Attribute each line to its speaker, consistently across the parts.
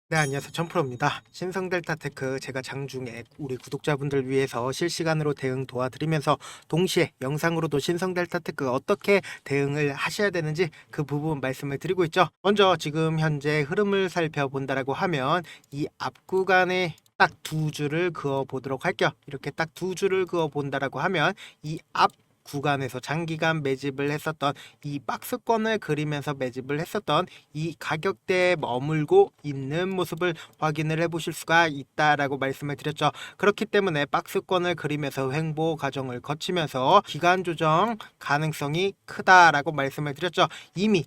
Speaker 1: 네, 안녕하세요. 천프로입니다. 신성델타테크 제가 장중에 우리 구독자분들 위해서 실시간으로 대응 도와드리면서 동시에 영상으로도 신성델타테크 어떻게 대응을 하셔야 되는지 그 부분 말씀을 드리고 있죠. 먼저 지금 현재 흐름을 살펴본다라고 하면 이 앞 구간에 딱 두 줄을 그어 보도록 할게요. 이렇게 딱 두 줄을 그어 본다라고 하면 이 앞 구간에서 장기간 매집을 했었던 이 박스권을 그리면서 매집을 했었던 이 가격대에 머물고 있는 모습을 확인을 해 보실 수가 있다라고 말씀을 드렸죠. 그렇기 때문에 박스권을 그리면서 횡보 과정을 거치면서 기간 조정 가능성이 크다라고 말씀을 드렸죠. 이미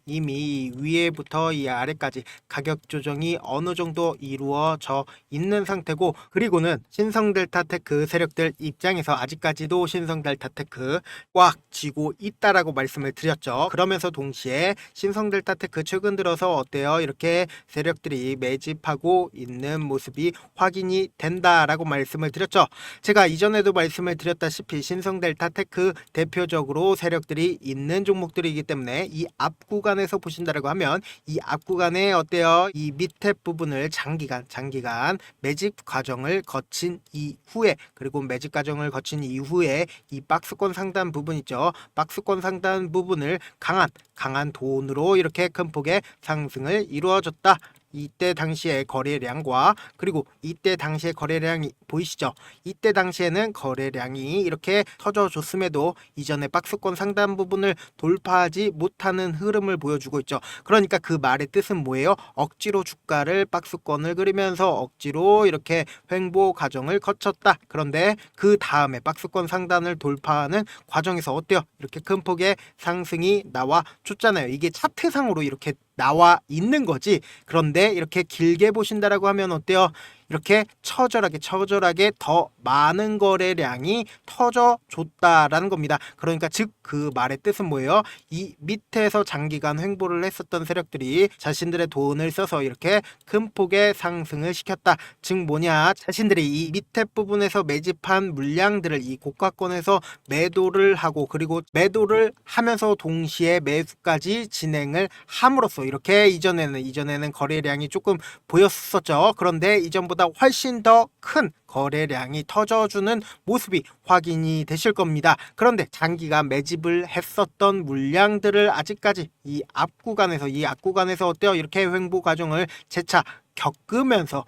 Speaker 1: 위에부터 이 아래까지 가격 조정이 어느 정도 이루어져 있는 상태고, 그리고는 신성델타테크 세력들 입장에서 아직까지도 신성델타테크 꽉 쥐고 있다라고 말씀을 드렸죠. 그러면서 동시에 신성델타테크 최근 들어서 어때요? 이렇게 세력들이 매집하고 있는 모습이 확인이 된다라고 말씀을 드렸죠. 제가 이전에도 말씀을 드렸다시피 신성델타테크 대표적으로 세력들이 있는 종목들이기 때문에 이 앞 구간에서 보신다라고 하면 이 앞 구간에 어때요? 이 밑에 부분을 장기간 매집 과정을 거친 이후에, 그리고 매집 과정을 거친 이후에 이 박스권 상단 부분 있죠. 박스권 상단 부분을 강한 돈으로 이렇게 큰 폭의 상승을 이루어줬다. 이때 당시의 거래량과 그리고 이때 당시의 거래량이 보이시죠? 이때 당시에는 거래량이 이렇게 터져줬음에도 이전에 박스권 상단 부분을 돌파하지 못하는 흐름을 보여주고 있죠. 그러니까 그 말의 뜻은 뭐예요? 억지로 주가를 박스권을 그리면서 억지로 이렇게 횡보 과정을 거쳤다. 그런데 그 다음에 박스권 상단을 돌파하는 과정에서 어때요? 이렇게 큰 폭의 상승이 나와 줬잖아요. 이게 차트상으로 이렇게 나와 있는 거지. 그런데 이렇게 길게 보신다라고 하면 어때요? 이렇게 처절하게 더 많은 거래량이 터져줬다라는 겁니다. 그러니까 즉 그 말의 뜻은 뭐예요? 이 밑에서 장기간 횡보를 했었던 세력들이 자신들의 돈을 써서 이렇게 큰 폭의 상승을 시켰다. 즉 뭐냐? 자신들이 이 밑에 부분에서 매집한 물량들을 이 고가권에서 매도를 하고, 그리고 매도를 하면서 동시에 매수까지 진행을 함으로써 이렇게 이전에는 거래량이 조금 보였었죠. 그런데 이전보다 훨씬 더 큰 거래량이 터져주는 모습이 확인이 되실 겁니다. 그런데 장기간 매집을 했었던 물량들을 아직까지 이 앞 구간에서 어때요? 이렇게 횡보 과정을 재차 겪으면서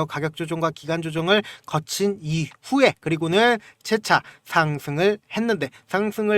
Speaker 1: 가격 조정과 기간 조정을 거친 이후에, 그리고는 재차 상승을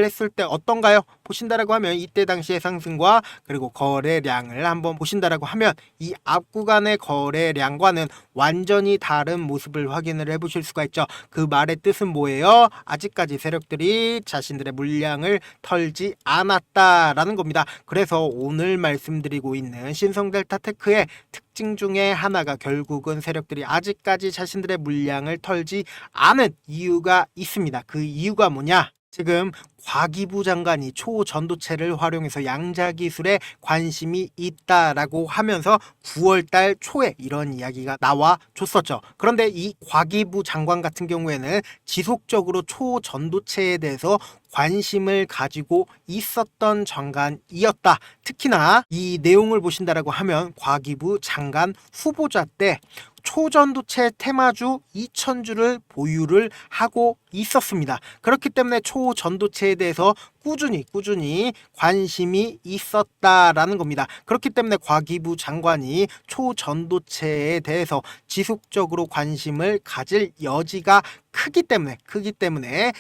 Speaker 1: 했을 때 어떤가요? 보신다라고 하면 이때 당시의 상승과 그리고 거래량을 한번 보신다라고 하면 이 앞 구간의 거래량과는 완전히 다른 모습을 확인을 해 보실 수가 있죠. 그 말의 뜻은 뭐예요? 아직까지 세력들이 자신들의 물량을 털지 않았다라는 겁니다. 그래서 오늘 말씀드리고 있는 신성델타테크의 특징 중에 하나가 결국은 세력들이 아직까지 자신들의 물량을 털지 않은 이유가 있습니다. 그 이유가 뭐냐? 지금 과기부 장관이 초전도체를 활용해서 양자 기술에 관심이 있다라고 하면서 9월달 초에 이런 이야기가 나와 줬었죠. 그런데 이 과기부 장관 같은 경우에는 지속적으로 초전도체에 대해서 관심을 가지고 있었던 장관이었다. 특히나 이 내용을 보신다라고 하면 과기부 장관 후보자 때 초전도체 테마주 2000주를 보유를 하고 있었습니다. 그렇기 때문에 초전도체에 대해서 꾸준히 관심이 있었다라는 겁니다. 그렇기 때문에 과기부 장관이 초전도체에 대해서 지속적으로 관심을 가질 여지가 크기 때문에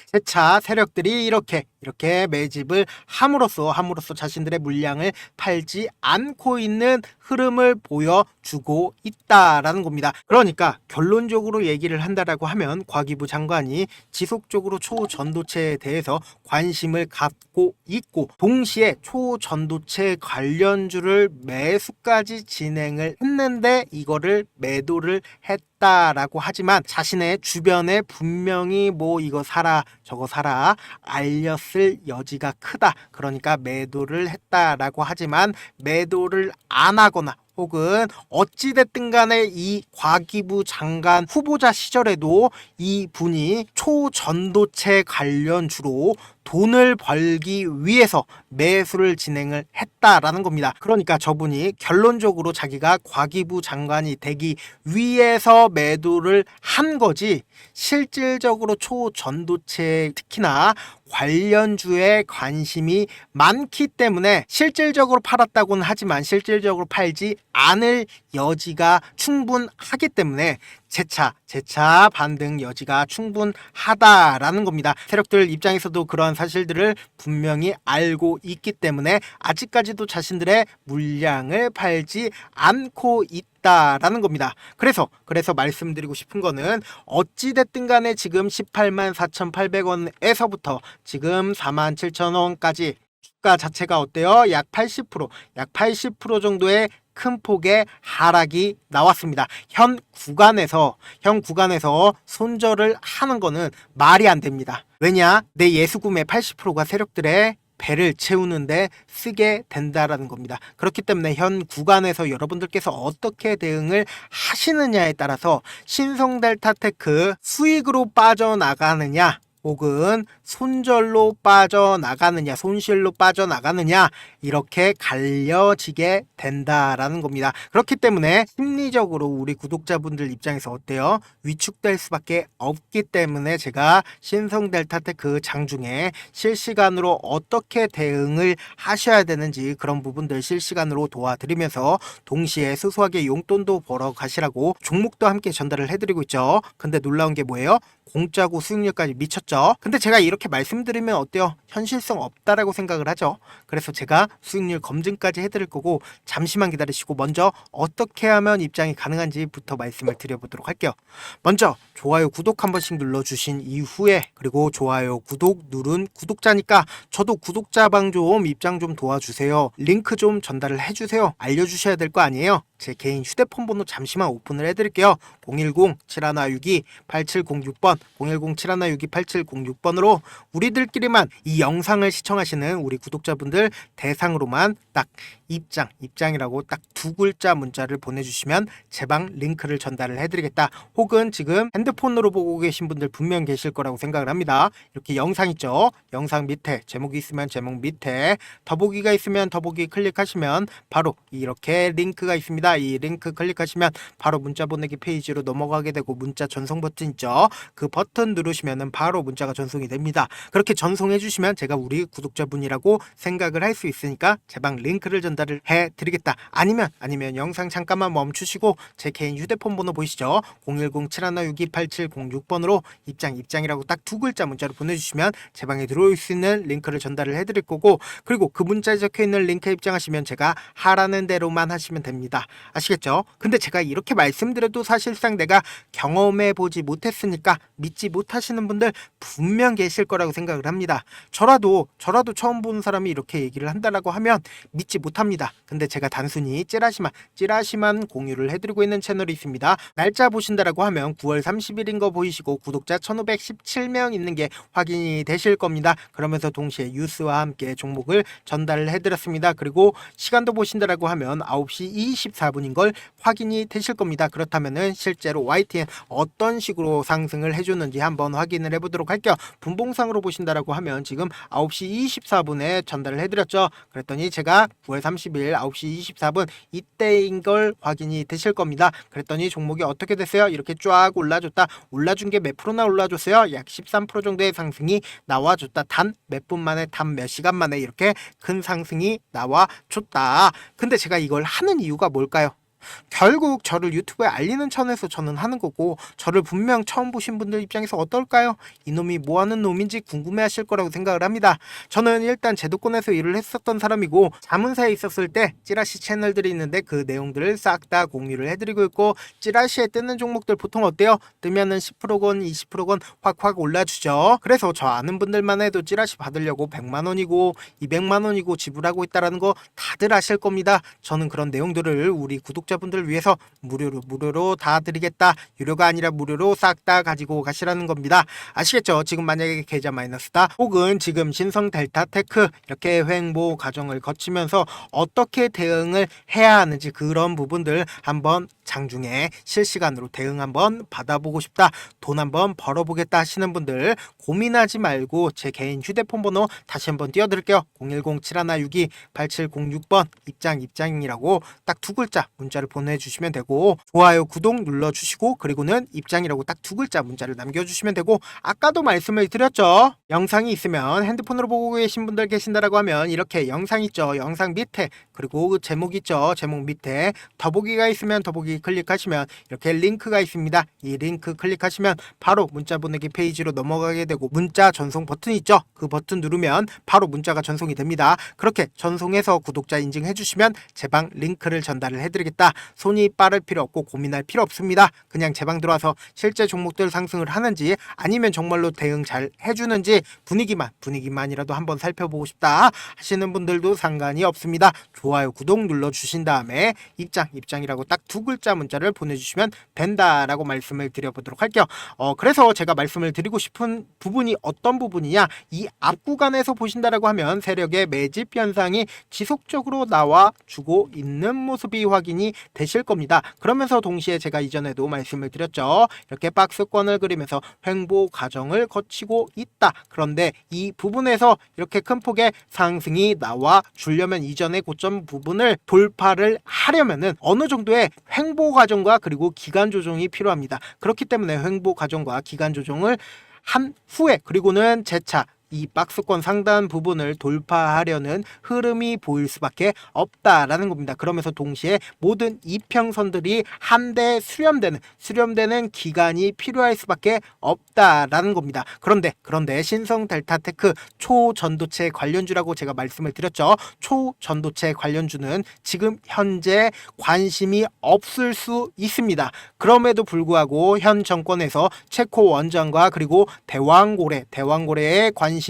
Speaker 1: 재차 세력들이 이렇게 매집을 함으로써 자신들의 물량을 팔지 않고 있는 흐름을 보여주고 있다라는 겁니다. 그러니까 결론적으로 얘기를 한다라고 하면 과기부 장관이 지속적으로 초전도체에 대해서 관심을 갖고 있고, 동시에 초전도체 관련주를 매수까지 진행을 했는데 이거를 매도를 했다라고 하지만 자신의 주변에 분명히 뭐 이거 사라 저거 사라 알렸을 여지가 크다. 그러니까 매도를 했다라고 하지만 매도를 안 하거나 혹은 어찌됐든 간에 이 과기부 장관 후보자 시절에도 이 분이 초전도체 관련주로 돈을 벌기 위해서 매수를 진행을 했다라는 겁니다. 그러니까 저분이 결론적으로 자기가 과기부 장관이 되기 위해서 매도를 한 거지, 실질적으로 초전도체 특히나 관련주에 관심이 많기 때문에 실질적으로 팔았다고는 하지만 실질적으로 팔지 않을 여지가 충분하기 때문에 재차 반등 여지가 충분하다라는 겁니다. 세력들 입장에서도 그러한 사실들을 분명히 알고 있기 때문에 아직까지도 자신들의 물량을 팔지 않고 있다라는 겁니다. 그래서 말씀드리고 싶은 거는 어찌됐든 간에 지금 184,800원에서부터 지금 47,000원까지 주가 자체가 어때요? 약 80% 정도의 큰 폭의 하락이 나왔습니다. 현 구간에서 손절을 하는 거는 말이 안 됩니다. 왜냐? 내 예수금의 80%가 세력들의 배를 채우는데 쓰게 된다라는 겁니다. 그렇기 때문에 현 구간에서 여러분들께서 어떻게 대응을 하시느냐에 따라서 신성델타테크 수익으로 빠져나가느냐 혹은 손절로 빠져나가느냐, 손실로 빠져나가느냐, 이렇게 갈려지게 된다라는 겁니다. 그렇기 때문에 심리적으로 우리 구독자분들 입장에서 어때요? 위축될 수밖에 없기 때문에 제가 신성델타테크 장중에 실시간으로 어떻게 대응을 하셔야 되는지 그런 부분들 실시간으로 도와드리면서 동시에 소소하게 용돈도 벌어 가시라고 종목도 함께 전달을 해드리고 있죠. 근데 놀라운 게 뭐예요? 공짜고 수익률까지 미쳤죠. 근데 제가 이렇게 말씀드리면 어때요? 현실성 없다라고 생각을 하죠. 그래서 제가 수익률 검증까지 해드릴 거고, 잠시만 기다리시고 먼저 어떻게 하면 입장이 가능한지부터 말씀을 드려보도록 할게요. 먼저 좋아요 구독 한 번씩 눌러주신 이후에, 그리고 좋아요 구독 누른 구독자니까 저도 구독자방 좀 입장 좀 도와주세요. 링크 좀 전달을 해주세요. 알려주셔야 될 거 아니에요. 제 개인 휴대폰 번호 잠시만 오픈을 해드릴게요. 010-7162-8706번 010-7162-8706번으로 우리들끼리만 이 영상을 시청하시는 우리 구독자분들 대상으로만 딱 입장이라고 딱 두 글자 문자를 보내주시면 제 방 링크를 전달을 해드리겠다. 혹은 지금 핸드폰으로 보고 계신 분들 분명 계실 거라고 생각을 합니다. 이렇게 영상 있죠? 영상 밑에 제목이 있으면 제목 밑에 더보기가 있으면 더보기 클릭하시면 바로 이렇게 링크가 있습니다. 이 링크 클릭하시면 바로 문자 보내기 페이지로 넘어가게 되고, 문자 전송 버튼 있죠? 그 버튼 누르시면 바로 문자가 전송이 됩니다. 그렇게 전송해 주시면 제가 우리 구독자분이라고 생각을 할 수 있으니까 제 방 링크를 전달을 해드리겠다. 아니면 영상 잠깐만 멈추시고 제 개인 휴대폰 번호 보이시죠? 010-7162-8706번으로 입장이라고 딱 두 글자 문자로 보내주시면 제 방에 들어올 수 있는 링크를 전달을 해드릴 거고, 그리고 그 문자에 적혀있는 링크에 입장하시면 제가 하라는 대로만 하시면 됩니다. 아시겠죠? 근데 제가 이렇게 말씀드려도 사실상 내가 경험해 보지 못했으니까 믿지 못하시는 분들 분명 계실 거라고 생각을 합니다. 저라도 처음 보는 사람이 이렇게 얘기를 한다라고 하면 믿지 못합니다. 근데 제가 단순히 찌라시만 공유를 해드리고 있는 채널이 있습니다. 날짜 보신다라고 하면 9월 30일인 거 보이시고 구독자 1517명 있는 게 확인이 되실 겁니다. 그러면서 동시에 뉴스와 함께 종목을 전달을 해드렸습니다. 그리고 시간도 보신다라고 하면 9시 24분인 걸 확인이 되실 겁니다. 그렇다면은 실제로 YTN 어떤 식으로 상승을 해줬는지 한번 확인을 해보도록 할게요. 분봉상으로 보신다라고 하면 지금 9시 24분에 전달을 해드렸죠. 그랬더니 제가 9월 30일 9시 24분 이때인 걸 확인이 되실 겁니다. 그랬더니 종목이 어떻게 됐어요? 이렇게 쫙 올라준 게 몇 프로나 올라줬어요? 약 13% 정도의 상승이 나와줬다. 단 몇 분 만에, 단 몇 시간 만에 이렇게 큰 상승이 나와줬다. 근데 제가 이걸 하는 이유가 뭘까요? 결국 저를 유튜브에 알리는 차원에서 저는 하는 거고, 저를 분명 처음 보신 분들 입장에서 어떨까요? 이놈이 뭐하는 놈인지 궁금해하실 거라고 생각을 합니다. 저는 일단 제도권에서 일을 했었던 사람이고, 자문사에 있었을 때 찌라시 채널들이 있는데 그 내용들을 싹 다 공유를 해드리고 있고, 찌라시에 뜨는 종목들 보통 어때요? 뜨면은 10%건 20%건 확 올라주죠. 그래서 저 아는 분들만 해도 찌라시 받으려고 100만원이고 200만원이고 지불하고 있다는 거 다들 아실 겁니다. 저는 그런 내용들을 우리 구독자 구독자분들을 위해서 무료로 다 드리겠다. 유료가 아니라 무료로 싹 다 가지고 가시라는 겁니다. 아시겠죠? 지금 만약에 계좌 마이너스다 혹은 지금 신성 델타테크 이렇게 횡보 과정을 거치면서 어떻게 대응을 해야 하는지 그런 부분들 한번 장중에 실시간으로 대응 한번 받아보고 싶다, 돈 한번 벌어보겠다 하시는 분들 고민하지 말고 제 개인 휴대폰 번호 다시 한번 띄워드릴게요. 010-7162-8706번 입장이라고 딱 두 글자 문자를 보내주시면 되고, 좋아요 구독 눌러주시고 그리고는 입장이라고 딱 두 글자 문자를 남겨주시면 되고, 아까도 말씀을 드렸죠. 영상이 있으면 핸드폰으로 보고 계신 분들 계신다라고 하면 이렇게 영상 있죠. 영상 밑에 그리고 그 제목 있죠. 제목 밑에 더보기가 있으면 더보기 클릭하시면 이렇게 링크가 있습니다. 이 링크 클릭하시면 바로 문자 보내기 페이지로 넘어가게 되고, 문자 전송 버튼 있죠. 그 버튼 누르면 바로 문자가 전송이 됩니다. 그렇게 전송해서 구독자 인증해 주시면 제 방 링크를 전달을 해드리겠다. 손이 빠를 필요 없고 고민할 필요 없습니다. 그냥 제 방 들어와서 실제 종목들 상승을 하는지 아니면 정말로 대응 잘 해주는지 분위기만이라도 한번 살펴보고 싶다 하시는 분들도 상관이 없습니다. 좋아요 구독 눌러주신 다음에 입장이라고 딱 두 글자 문자를 보내주시면 된다라고 말씀을 드려보도록 할게요. 그래서 제가 말씀을 드리고 싶은 부분이 어떤 부분이냐, 이 앞 구간에서 보신다라고 하면 세력의 매집 현상이 지속적으로 나와주고 있는 모습이 확인이 되실 겁니다. 그러면서 동시에 제가 이전에도 말씀을 드렸죠. 이렇게 박스권을 그리면서 횡보 과정을 거치고 있다. 그런데 이 부분에서 이렇게 큰 폭의 상승이 나와 주려면 이전의 고점 부분을 돌파를 하려면은 어느 정도의 횡보 과정과 그리고 기간 조정이 필요합니다. 그렇기 때문에 횡보 과정과 기간 조정을 한 후에 그리고는 재차 이 박스권 상단 부분을 돌파하려는 흐름이 보일 수밖에 없다라는 겁니다. 그러면서 동시에 모든 이평선들이 한데 수렴되는 기간이 필요할 수밖에 없다라는 겁니다. 그런데 신성 델타테크 초전도체 관련주라고 제가 말씀을 드렸죠. 초전도체 관련주는 지금 현재 관심이 없을 수 있습니다. 그럼에도 불구하고 현 정권에서 체코 원전과 그리고 대왕고래에 관심이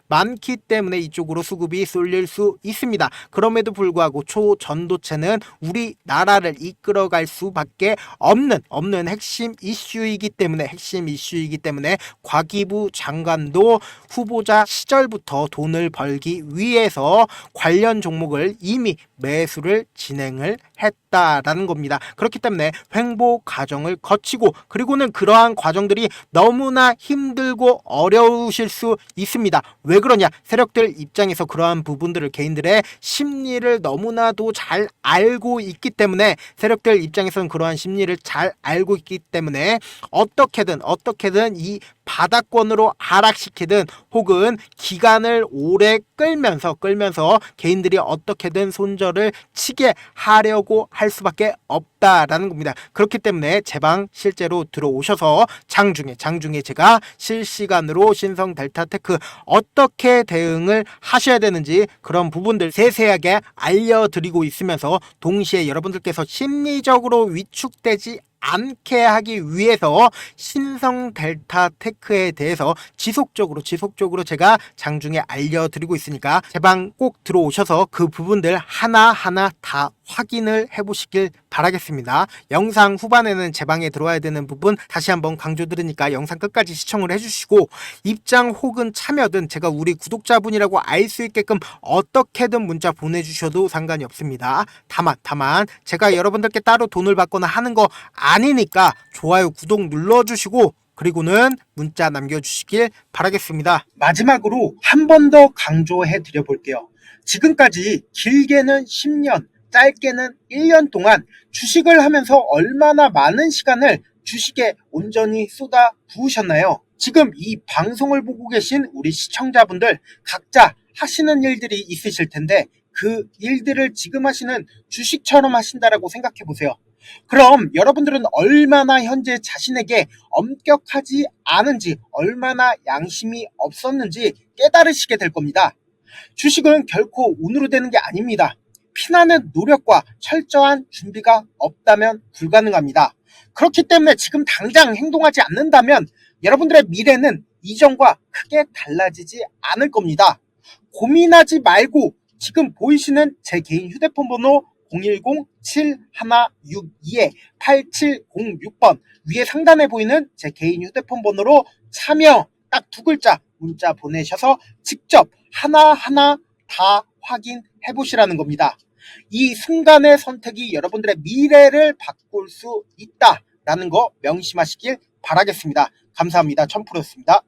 Speaker 1: 많기 때문에 이쪽으로 수급이 쏠릴 수 있습니다. 그럼에도 불구하고 초전도체는 우리나라를 이끌어갈 수밖에 없는 핵심 이슈이기 때문에 과기부 장관도 후보자 시절부터 돈을 벌기 위해서 관련 종목을 이미 매수를 진행을 했다라는 겁니다. 그렇기 때문에 횡보 과정을 거치고 그리고는 그러한 과정들이 너무나 힘들고 어려우실 수 있습니다. 왜 그러냐? 세력들 입장에서 그러한 부분들을 개인들의 심리를 너무나도 잘 알고 있기 때문에 세력들 입장에서는 그러한 심리를 잘 알고 있기 때문에 어떻게든 이 바닥권으로 하락시키든 혹은 기간을 오래 끌면서 개인들이 어떻게든 손절을 치게 하려고 할 수밖에 없다라는 겁니다. 그렇기 때문에 제 방 실제로 들어오셔서 장중에 제가 실시간으로 신성 델타테크 어떻게 대응을 하셔야 되는지 그런 부분들 세세하게 알려드리고 있으면서 동시에 여러분들께서 심리적으로 위축되지 않게 하기 위해서 신성 델타테크에 대해서 지속적으로 제가 장중에 알려드리고 있으니까 제 방 꼭 들어오셔서 그 부분들 하나하나 다 확인을 해보시길 바라겠습니다. 영상 후반에는 제 방에 들어와야 되는 부분 다시 한번 강조드리니까 영상 끝까지 시청을 해주시고 입장 혹은 참여든 제가 우리 구독자분이라고 알 수 있게끔 어떻게든 문자 보내주셔도 상관이 없습니다. 다만 제가 여러분들께 따로 돈을 받거나 하는 거 아니니까 좋아요 구독 눌러주시고 그리고는 문자 남겨주시길 바라겠습니다. 마지막으로 한 번 더 강조해 드려 볼게요. 지금까지 길게는 10년 짧게는 1년 동안 주식을 하면서 얼마나 많은 시간을 주식에 온전히 쏟아 부으셨나요? 지금 이 방송을 보고 계신 우리 시청자분들 각자 하시는 일들이 있으실 텐데 그 일들을 지금 하시는 주식처럼 하신다라고 생각해 보세요. 그럼 여러분들은 얼마나 현재 자신에게 엄격하지 않은지, 얼마나 양심이 없었는지 깨달으시게 될 겁니다. 주식은 결코 운으로 되는 게 아닙니다. 피나는 노력과 철저한 준비가 없다면 불가능합니다. 그렇기 때문에 지금 당장 행동하지 않는다면 여러분들의 미래는 이전과 크게 달라지지 않을 겁니다. 고민하지 말고 지금 보이시는 제 개인 휴대폰 번호 010-7162-8706번 위에 상단에 보이는 제 개인 휴대폰 번호로 참여 딱 두 글자 문자 보내셔서 직접 하나하나 다 확인해 보시라는 겁니다. 이 순간의 선택이 여러분들의 미래를 바꿀 수 있다라는 거 명심하시길 바라겠습니다. 감사합니다. 천프로였습니다.